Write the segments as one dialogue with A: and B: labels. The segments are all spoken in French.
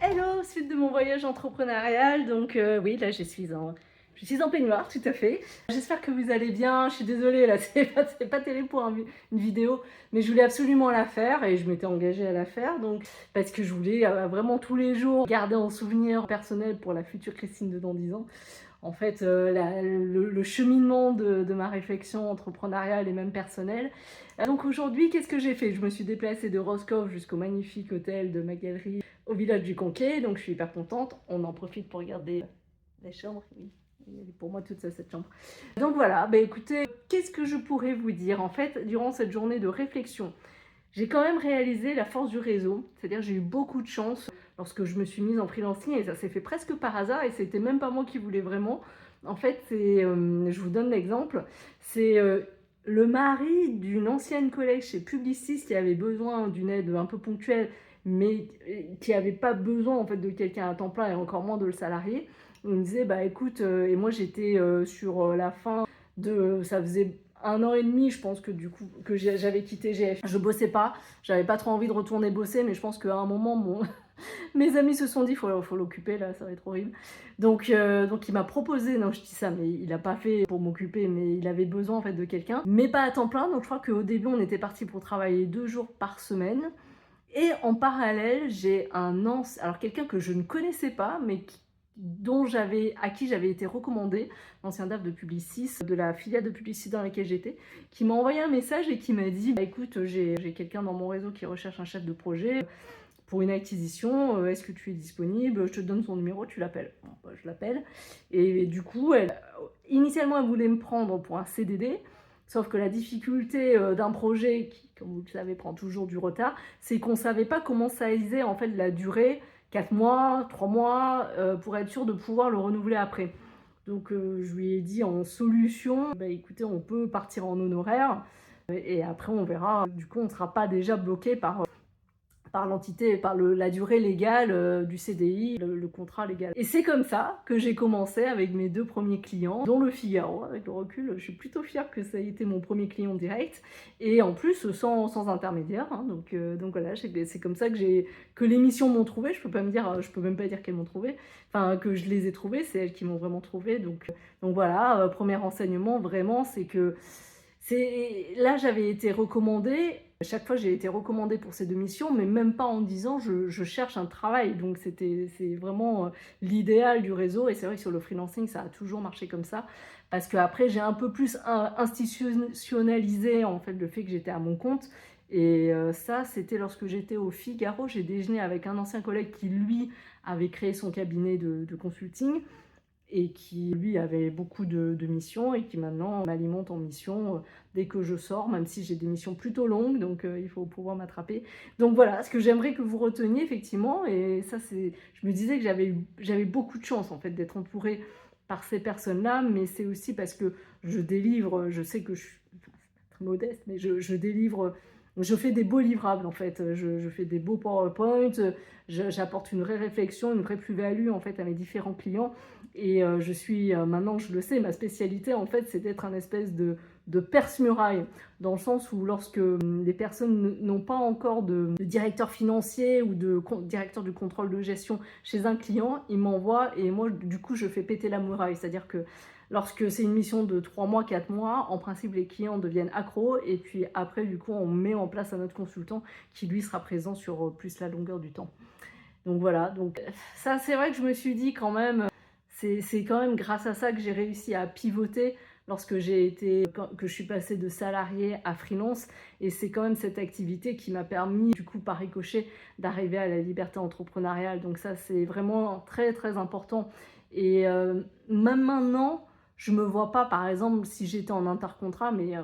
A: Hello, suite de mon voyage entrepreneurial. Donc oui, là je suis en peignoir, tout à fait. J'espère que vous allez bien. Je suis désolée, là c'est pas terrible pour une vidéo, mais je voulais absolument la faire et je m'étais engagée à la faire. Donc parce que je voulais vraiment tous les jours garder en souvenir personnel pour la future Christine de dans 10 ans. En fait, le cheminement de ma réflexion entrepreneuriale et même personnelle. Donc aujourd'hui, qu'est-ce que j'ai fait? Je me suis déplacée de Roscoff jusqu'au magnifique hôtel de Magallery au village du Conquet, donc je suis hyper contente. On en profite pour regarder la chambre. Oui, elle est pour moi toute ça, cette chambre. Donc voilà, bah écoutez, qu'est-ce que je pourrais vous dire? En fait, durant cette journée de réflexion, j'ai quand même réalisé la force du réseau, c'est-à-dire j'ai eu beaucoup de chance lorsque je me suis mise en freelancing et ça s'est fait presque par hasard et c'était même pas moi qui voulais vraiment. En fait, je vous donne l'exemple, c'est le mari d'une ancienne collègue chez Publicis qui avait besoin d'une aide un peu ponctuelle, mais qui n'avait pas besoin en fait de quelqu'un à temps plein et encore moins de le salarié. Il me disait bah écoute, et moi j'étais sur la fin de, ça faisait 1 an et demi, je pense que du coup que j'avais quitté GF. Je bossais pas, j'avais pas trop envie de retourner bosser, mais je pense qu'à un moment, mes amis se sont dit faut l'occuper là, ça va être horrible. Donc il m'a proposé, non je dis ça, mais il a pas fait pour m'occuper, mais il avait besoin en fait de quelqu'un, mais pas à temps plein. Donc je crois qu'au début on était parti pour travailler 2 jours par semaine. Et en parallèle, j'ai alors quelqu'un que je ne connaissais pas, mais à qui j'avais été recommandée, l'ancien DAF de Publicis, de la filiale de Publicis dans laquelle j'étais, qui m'a envoyé un message et qui m'a dit bah, écoute, j'ai quelqu'un dans mon réseau qui recherche un chef de projet pour une acquisition, est-ce que tu es disponible? Je te donne son numéro, tu l'appelles. Bon, bah, je l'appelle. Et du coup, initialement, elle voulait me prendre pour un CDD. Sauf que la difficulté d'un projet qui, comme vous le savez, prend toujours du retard, c'est qu'on ne savait pas comment ça allait en fait la durée, 4 mois, 3 mois, pour être sûr de pouvoir le renouveler après. Donc je lui ai dit en solution, bah, écoutez, on peut partir en honoraire, et après on verra. Du coup, on ne sera pas déjà bloqué par l'entité, par la durée légale du CDI, le contrat légal. Et c'est comme ça que j'ai commencé avec mes 2 premiers clients, dont le Figaro. Avec le recul, je suis plutôt fière que ça ait été mon premier client direct, et en plus sans intermédiaire. Hein. Donc voilà, c'est comme ça que les missions m'ont trouvé. Je peux même pas dire qu'elles m'ont trouvé, enfin que je les ai trouvées, c'est elles qui m'ont vraiment trouvé. Donc voilà, premier renseignement vraiment, c'est que là j'avais été recommandée. Chaque fois, j'ai été recommandée pour ces 2 missions, mais même pas en disant je cherche un travail. Donc c'est vraiment l'idéal du réseau. Et c'est vrai que sur le freelancing, ça a toujours marché comme ça. Parce qu'après, j'ai un peu plus institutionnalisé en fait le fait que j'étais à mon compte. Et ça, c'était lorsque j'étais au Figaro. J'ai déjeuné avec un ancien collègue qui, lui, avait créé son cabinet de consulting et qui lui avait beaucoup de missions et qui maintenant m'alimente en mission dès que je sors, même si j'ai des missions plutôt longues, donc il faut pouvoir m'attraper. Donc voilà, ce que j'aimerais que vous reteniez effectivement, et ça je me disais que j'avais beaucoup de chance en fait d'être entourée par ces personnes-là, mais c'est aussi parce que je délivre, je sais que je suis très modeste, mais je délivre. Je fais des beaux livrables en fait, je fais des beaux PowerPoint, j'apporte une vraie réflexion, une vraie plus-value en fait à mes différents clients. Et je suis, maintenant je le sais, ma spécialité en fait c'est d'être un espèce de perce-muraille, dans le sens où lorsque les personnes n'ont pas encore de directeur financier ou de directeur du contrôle de gestion chez un client, ils m'envoient et moi du coup je fais péter la muraille, c'est-à-dire que lorsque c'est une mission de 3 mois, 4 mois, en principe les clients deviennent accros et puis après du coup on met en place un autre consultant qui lui sera présent sur plus la longueur du temps. Donc voilà, donc ça c'est vrai que je me suis dit quand même, c'est quand même grâce à ça que j'ai réussi à pivoter lorsque que je suis passée de salarié à freelance, et c'est quand même cette activité qui m'a permis du coup par ricochet d'arriver à la liberté entrepreneuriale. Donc ça c'est vraiment très très important. Et même maintenant je me vois pas par exemple si j'étais en intercontrat, mais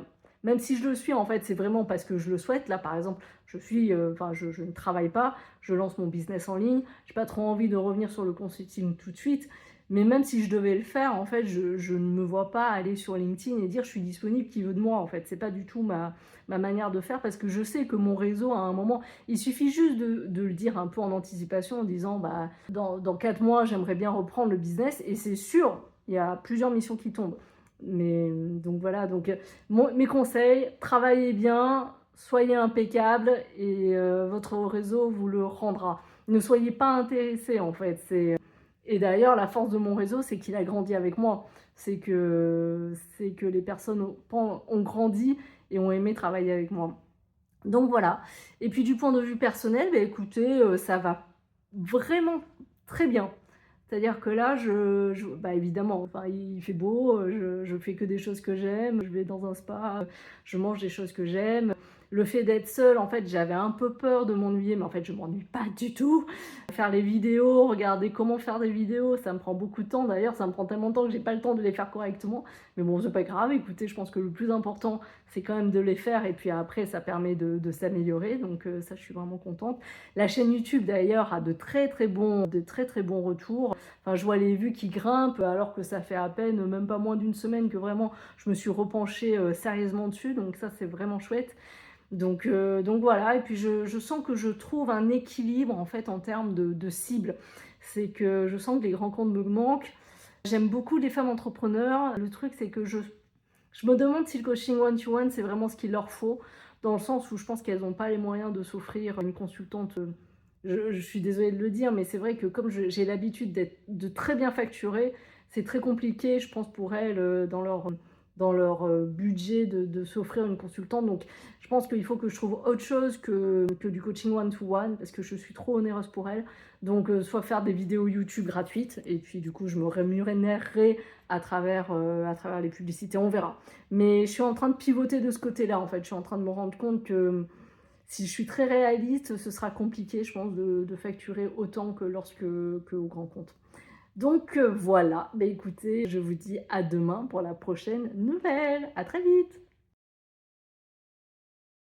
A: même si je le suis en fait c'est vraiment parce que je le souhaite. Là par exemple je ne travaille pas, je lance mon business en ligne, j'ai pas trop envie de revenir sur le consulting tout de suite, mais même si je devais le faire, en fait, je ne me vois pas aller sur LinkedIn et dire je suis disponible, qui veut de moi, en fait. C'est pas du tout ma manière de faire, parce que je sais que mon réseau, à un moment, il suffit juste de le dire un peu en anticipation, en disant bah, dans 4 mois, j'aimerais bien reprendre le business, et c'est sûr, il y a plusieurs missions qui tombent. Mais donc voilà, donc mes conseils, travaillez bien, soyez impeccable, et votre réseau vous le rendra. ne soyez pas intéressés en fait. Et d'ailleurs, la force de mon réseau, c'est qu'il a grandi avec moi. C'est que les personnes ont grandi et ont aimé travailler avec moi. Donc voilà. Et puis du point de vue personnel, bah, écoutez, ça va vraiment très bien. C'est-à-dire que là, bah, évidemment, enfin, il fait beau, je fais que des choses que j'aime, je vais dans un spa, je mange des choses que j'aime. Le fait d'être seule, en fait, j'avais un peu peur de m'ennuyer, mais en fait, je m'ennuie pas du tout. Faire les vidéos, regarder comment faire des vidéos, ça me prend beaucoup de temps. D'ailleurs, ça me prend tellement de temps que j'ai pas le temps de les faire correctement. Mais bon, c'est pas grave. Écoutez, je pense que le plus important, c'est quand même de les faire. Et puis après, ça permet de s'améliorer. Donc ça, je suis vraiment contente. La chaîne YouTube, d'ailleurs, a de très très bons retours. Enfin, je vois les vues qui grimpent alors que ça fait à peine, même pas moins d'une semaine que vraiment je me suis repenchée sérieusement dessus. Donc ça, c'est vraiment chouette. Donc voilà, et puis je sens que je trouve un équilibre en fait en termes de cible. C'est que je sens que les grands comptes me manquent. J'aime beaucoup les femmes entrepreneurs. Le truc, c'est que je me demande si le coaching one-to-one, c'est vraiment ce qu'il leur faut, dans le sens où je pense qu'elles n'ont pas les moyens de s'offrir une consultante. Je suis désolée de le dire, mais c'est vrai que comme j'ai l'habitude de très bien facturer, c'est très compliqué, je pense, pour elles, dans leur budget de s'offrir une consultante. Donc, je pense qu'il faut que je trouve autre chose que du coaching one-to-one, parce que je suis trop onéreuse pour elles. Donc, soit faire des vidéos YouTube gratuites, et puis du coup, je me rémunérerai à travers les publicités, on verra. Mais je suis en train de pivoter de ce côté-là, en fait. Je suis en train de me rendre compte que si je suis très réaliste, ce sera compliqué, je pense, de facturer autant que au grand compte. Donc voilà, bah écoutez, je vous dis à demain pour la prochaine nouvelle. À très vite!